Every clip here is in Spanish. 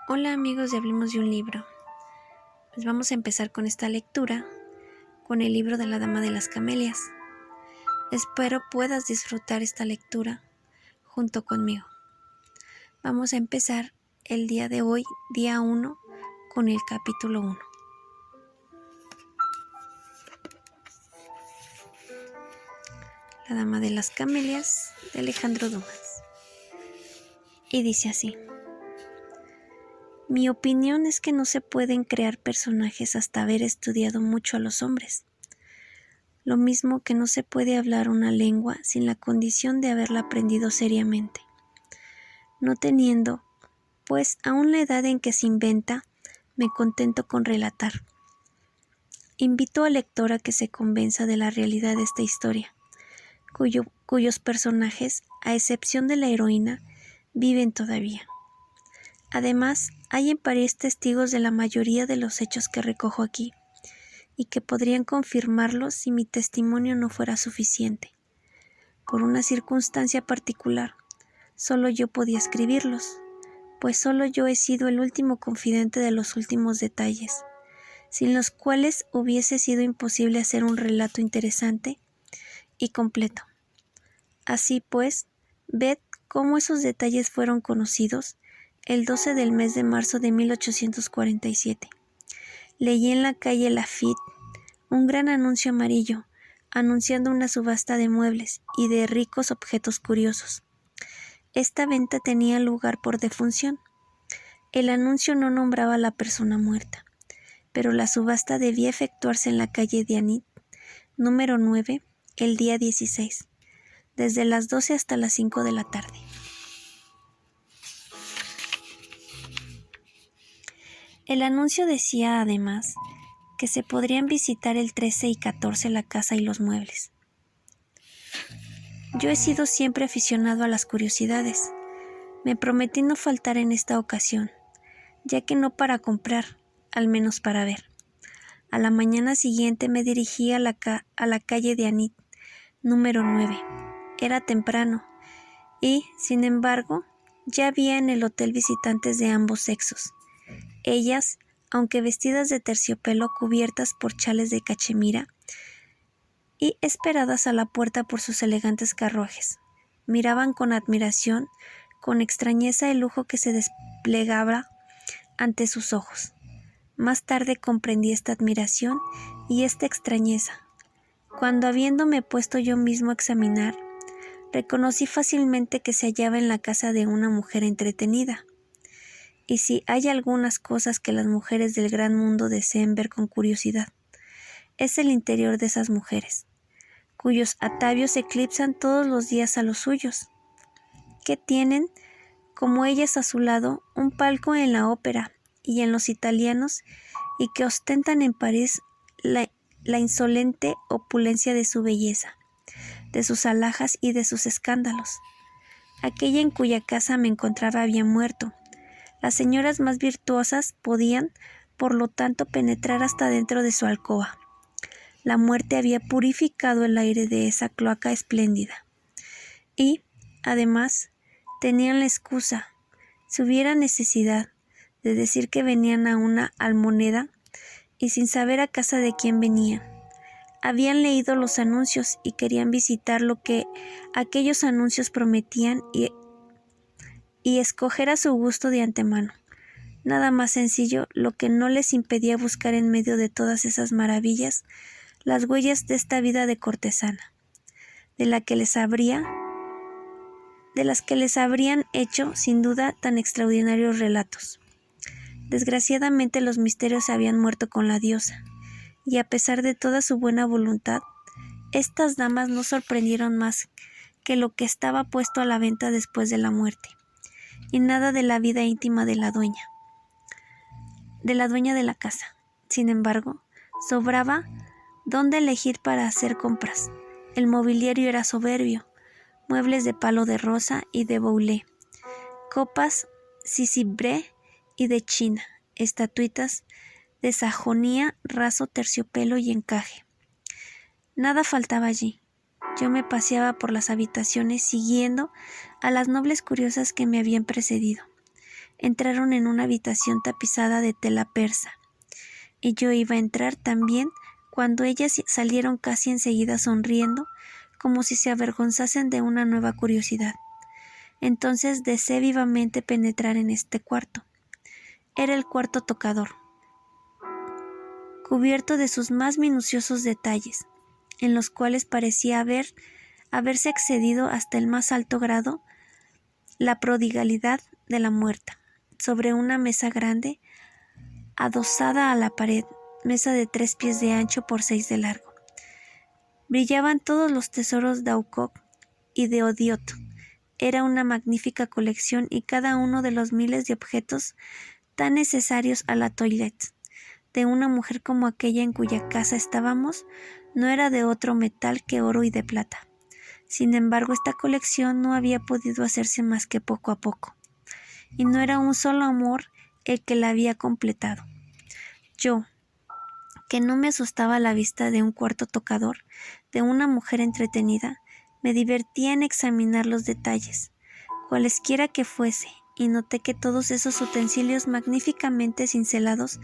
Hola amigos de Hablemos de un libro. Pues vamos a empezar con esta lectura, con el libro de la Dama de las Camelias. Espero puedas disfrutar esta lectura junto conmigo. Vamos a empezar el día de hoy, día 1, con el capítulo 1. La Dama de las Camelias, de Alejandro Dumas. Y dice así: Mi opinión es que no se pueden crear personajes hasta haber estudiado mucho a los hombres. Lo mismo que no se puede hablar una lengua sin la condición de haberla aprendido seriamente. No teniendo, pues, aún la edad en que se inventa, me contento con relatar. Invito al lector a que se convenza de la realidad de esta historia, cuyos personajes, a excepción de la heroína, viven todavía. Además, hay en París testigos de la mayoría de los hechos que recojo aquí, y que podrían confirmarlos si mi testimonio no fuera suficiente. Por una circunstancia particular, solo yo podía escribirlos, pues solo yo he sido el último confidente de los últimos detalles, sin los cuales hubiese sido imposible hacer un relato interesante y completo. Así pues, ved cómo esos detalles fueron conocidos el 12 del mes de marzo de 1847. Leí en la calle Lafitte un gran anuncio amarillo, anunciando una subasta de muebles y de ricos objetos curiosos. Esta venta tenía lugar por defunción. El anuncio no nombraba a la persona muerta, pero la subasta debía efectuarse en la calle de Anit, número 9, el día 16, desde las 12 hasta las 5 de la tarde. El anuncio decía, además, que se podrían visitar el 13 y 14 la casa y los muebles. Yo he sido siempre aficionado a las curiosidades. Me prometí no faltar en esta ocasión, ya que no para comprar, al menos para ver. A la mañana siguiente me dirigí a la calle de Anit, número 9. Era temprano y, sin embargo, ya había en el hotel visitantes de ambos sexos. Ellas, aunque vestidas de terciopelo cubiertas por chales de cachemira y esperadas a la puerta por sus elegantes carruajes, miraban con admiración, con extrañeza el lujo que se desplegaba ante sus ojos. Más tarde comprendí esta admiración y esta extrañeza, cuando habiéndome puesto yo mismo a examinar, reconocí fácilmente que se hallaba en la casa de una mujer entretenida. Y si hay algunas cosas que las mujeres del gran mundo desean ver con curiosidad, es el interior de esas mujeres, cuyos atavios eclipsan todos los días a los suyos, que tienen, como ellas a su lado, un palco en la ópera y en los italianos, y que ostentan en París la insolente opulencia de su belleza, de sus alhajas y de sus escándalos. Aquella en cuya casa me encontraba había muerto. Las señoras más virtuosas podían, por lo tanto, penetrar hasta dentro de su alcoba. La muerte había purificado el aire de esa cloaca espléndida. Y, además, tenían la excusa, si hubiera necesidad, de decir que venían a una almoneda y sin saber a casa de quién venían. Habían leído los anuncios y querían visitar lo que aquellos anuncios prometían y escoger a su gusto de antemano. Nada más sencillo, lo que no les impedía buscar en medio de todas esas maravillas las huellas de esta vida de cortesana, de las que les habrían hecho, sin duda, tan extraordinarios relatos. Desgraciadamente los misterios habían muerto con la diosa, y a pesar de toda su buena voluntad, estas damas no sorprendieron más que lo que estaba puesto a la venta después de la muerte, y nada de la vida íntima de la dueña de la casa. Sin embargo, sobraba dónde elegir para hacer compras. El mobiliario era soberbio, muebles de palo de rosa y de boulet, copas Sisibré y de China, estatuitas de sajonía, raso terciopelo y encaje. Nada faltaba allí. Yo me paseaba por las habitaciones siguiendo a las nobles curiosas que me habían precedido. entraron en una habitación tapizada de tela persa, y yo iba a entrar también cuando ellas salieron casi enseguida sonriendo, como si se avergonzasen de una nueva curiosidad. Entonces deseé vivamente penetrar en este cuarto. Era el cuarto tocador, cubierto de sus más minuciosos detalles, en los cuales parecía haberse excedido hasta el más alto grado la prodigalidad de la muerta. Sobre una mesa grande, adosada a la pared, mesa de 3 pies de ancho por 6 de largo, brillaban todos los tesoros de Aucoc y de Odiot. Era una magnífica colección y cada uno de los miles de objetos tan necesarios a la toilette de una mujer como aquella en cuya casa estábamos no era de otro metal que oro y de plata. Sin embargo, esta colección no había podido hacerse más que poco a poco, y no era un solo amor el que la había completado. Yo, que no me asustaba la vista de un cuarto tocador, de una mujer entretenida, me divertía en examinar los detalles, cualesquiera que fuese, y noté que todos esos utensilios magníficamente cincelados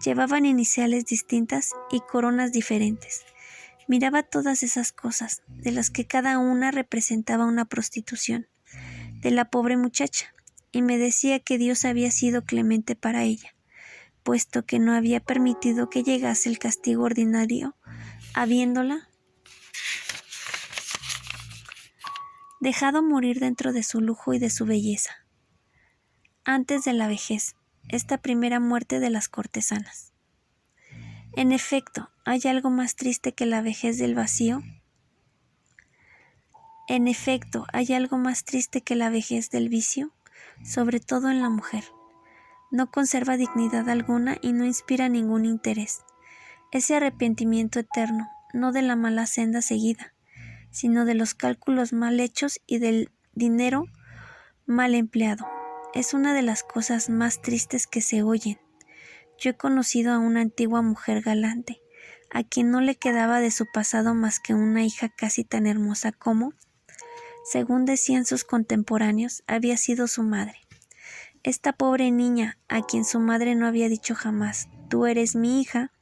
llevaban iniciales distintas y coronas diferentes. Miraba todas esas cosas, de las que cada una representaba una prostitución, de la pobre muchacha, y me decía que Dios había sido clemente para ella, puesto que no había permitido que llegase el castigo ordinario, habiéndola dejado morir dentro de su lujo y de su belleza, antes de la vejez, esta primera muerte de las cortesanas. En efecto, ¿hay algo más triste que la vejez del vacío? En efecto, ¿hay algo más triste que la vejez del vicio? Sobre todo en la mujer. No conserva dignidad alguna y no inspira ningún interés. Ese arrepentimiento eterno, no de la mala senda seguida, sino de los cálculos mal hechos y del dinero mal empleado, es una de las cosas más tristes que se oyen. Yo he conocido a una antigua mujer galante, a quien no le quedaba de su pasado más que una hija casi tan hermosa como, según decían sus contemporáneos, había sido su madre. Esta pobre niña, a quien su madre no había dicho jamás, tú eres mi hija,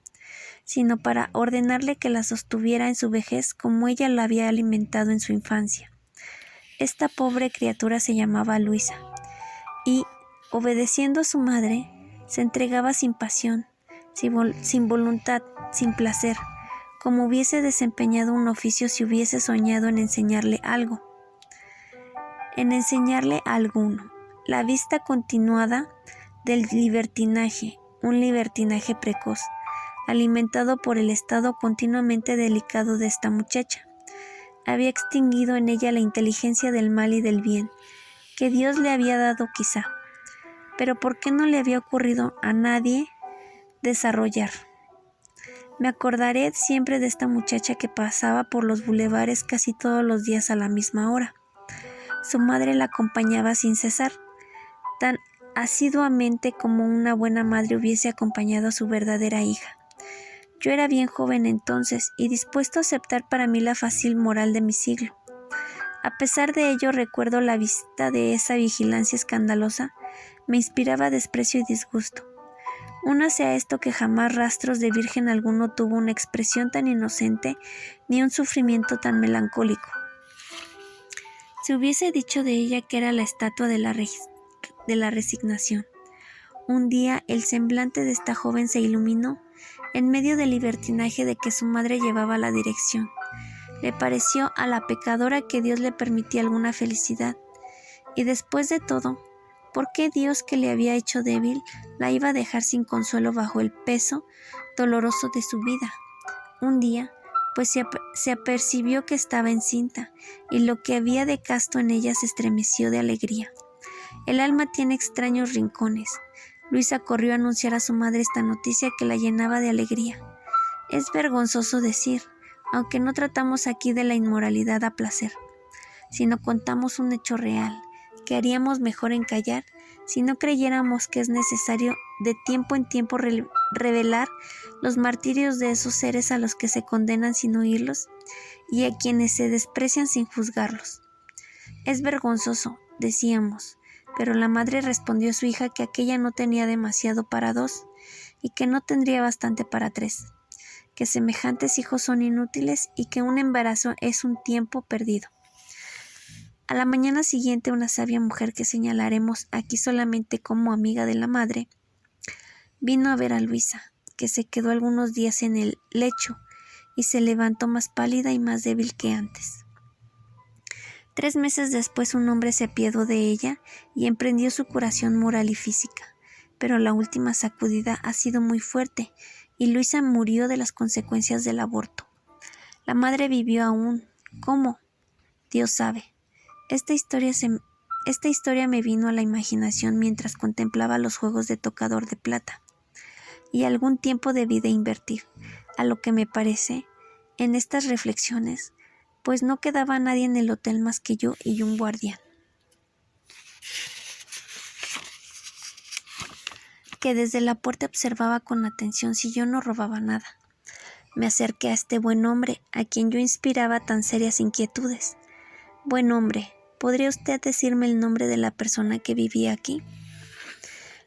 sino para ordenarle que la sostuviera en su vejez como ella la había alimentado en su infancia. Esta pobre criatura se llamaba Luisa, y, obedeciendo a su madre, se entregaba sin pasión, sin voluntad, sin placer, como hubiese desempeñado un oficio si hubiese soñado en enseñarle algo. En enseñarle a alguno. La vista continuada del libertinaje, un libertinaje precoz, alimentado por el estado continuamente delicado de esta muchacha, había extinguido en ella la inteligencia del mal y del bien, que Dios le había dado quizá, pero ¿por qué no le había ocurrido a nadie desarrollar? Me acordaré siempre de esta muchacha que pasaba por los bulevares casi todos los días a la misma hora. Su madre la acompañaba sin cesar, tan asiduamente como una buena madre hubiese acompañado a su verdadera hija. Yo era bien joven entonces y dispuesto a aceptar para mí la fácil moral de mi siglo. A pesar de ello, recuerdo la vista de esa vigilancia escandalosa, me inspiraba desprecio y disgusto. Únase a esto que jamás rastros de virgen alguno tuvo una expresión tan inocente ni un sufrimiento tan melancólico. Se hubiese dicho de ella que era la estatua de la resignación. Un día el semblante de esta joven se iluminó en medio del libertinaje de que su madre llevaba la dirección. Le pareció a la pecadora que Dios le permitía alguna felicidad, y después de todo, ¿por qué Dios, que le había hecho débil, la iba a dejar sin consuelo bajo el peso doloroso de su vida? Un día, pues se apercibió que estaba encinta, y lo que había de casto en ella se estremeció de alegría. El alma tiene extraños rincones. Luisa corrió a anunciar a su madre esta noticia que la llenaba de alegría. Es vergonzoso decir, aunque no tratamos aquí de la inmoralidad a placer, sino contamos un hecho real, que haríamos mejor en callar si no creyéramos que es necesario de tiempo en tiempo revelar los martirios de esos seres a los que se condenan sin oírlos y a quienes se desprecian sin juzgarlos. Es vergonzoso, decíamos, pero la madre respondió a su hija que aquella no tenía demasiado para 2 y que no tendría bastante para 3, que semejantes hijos son inútiles y que un embarazo es un tiempo perdido. A la mañana siguiente, una sabia mujer que señalaremos aquí solamente como amiga de la madre, vino a ver a Luisa, que se quedó algunos días en el lecho y se levantó más pálida y más débil que antes. 3 meses después un hombre se apiadó de ella y emprendió su curación moral y física, pero la última sacudida ha sido muy fuerte y Luisa murió de las consecuencias del aborto. La madre vivió aún. ¿Cómo? Dios sabe. Esta historia me vino a la imaginación mientras contemplaba los juegos de tocador de plata, y algún tiempo debí de invertir, a lo que me parece, en estas reflexiones, pues no quedaba nadie en el hotel más que yo y un guardián, que desde la puerta observaba con atención si yo no robaba nada. Me acerqué a este buen hombre, a quien yo inspiraba tan serias inquietudes. Buen hombre, ¿podría usted decirme el nombre de la persona que vivía aquí?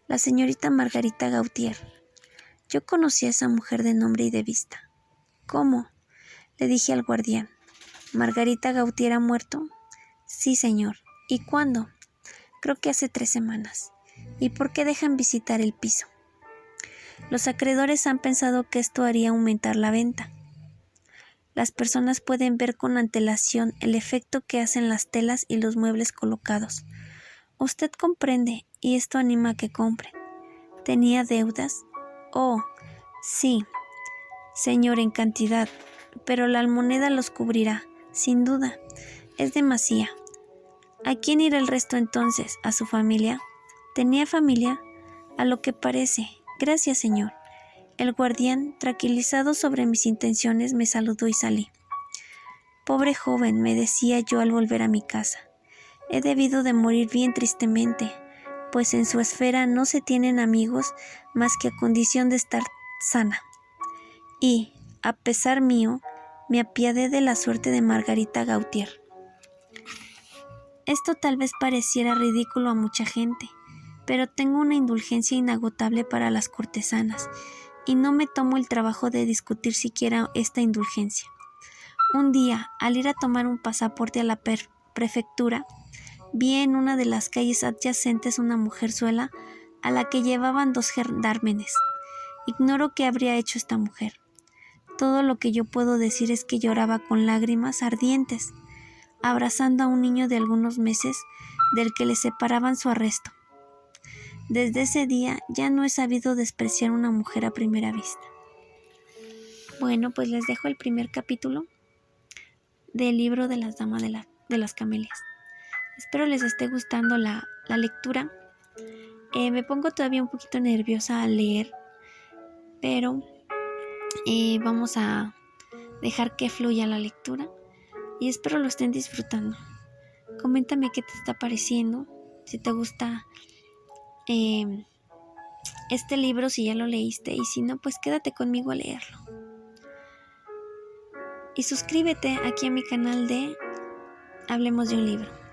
La señorita Margarita Gautier. Yo conocí a esa mujer de nombre y de vista. ¿Cómo? Le dije al guardián. ¿Margarita Gautier ha muerto? Sí, señor. ¿Y cuándo? Creo que hace 3 semanas. ¿Y por qué dejan visitar el piso? Los acreedores han pensado que esto haría aumentar la venta. Las personas pueden ver con antelación el efecto que hacen las telas y los muebles colocados. Usted comprende, y esto anima a que compre. ¿Tenía deudas? Oh, sí, señor, en cantidad, pero la almoneda los cubrirá, sin duda. Es demasía. ¿A quién irá el resto entonces? ¿A su familia? ¿Tenía familia? A lo que parece. Gracias, señor. El guardián, tranquilizado sobre mis intenciones, me saludó y salí. Pobre joven, me decía yo al volver a mi casa. He debido de morir bien tristemente, pues en su esfera no se tienen amigos más que a condición de estar sana. Y, a pesar mío, me apiadé de la suerte de Margarita Gautier. Esto tal vez pareciera ridículo a mucha gente, pero tengo una indulgencia inagotable para las cortesanas, y no me tomo el trabajo de discutir siquiera esta indulgencia. Un día, al ir a tomar un pasaporte a la prefectura, vi en una de las calles adyacentes una mujerzuela a la que llevaban 2 gendarmes. Ignoro qué habría hecho esta mujer. Todo lo que yo puedo decir es que lloraba con lágrimas ardientes, abrazando a un niño de algunos meses del que le separaban su arresto. Desde ese día ya no he sabido despreciar una mujer a primera vista. Bueno, pues les dejo el primer capítulo del libro de las Damas de las Camelias. Espero les esté gustando la lectura. Me pongo todavía un poquito nerviosa al leer, pero vamos a dejar que fluya la lectura y espero lo estén disfrutando. Coméntame qué te está pareciendo, si te gusta este libro, si ya lo leíste, y si no, pues quédate conmigo a leerlo. Y suscríbete aquí a mi canal de Hablemos de un libro.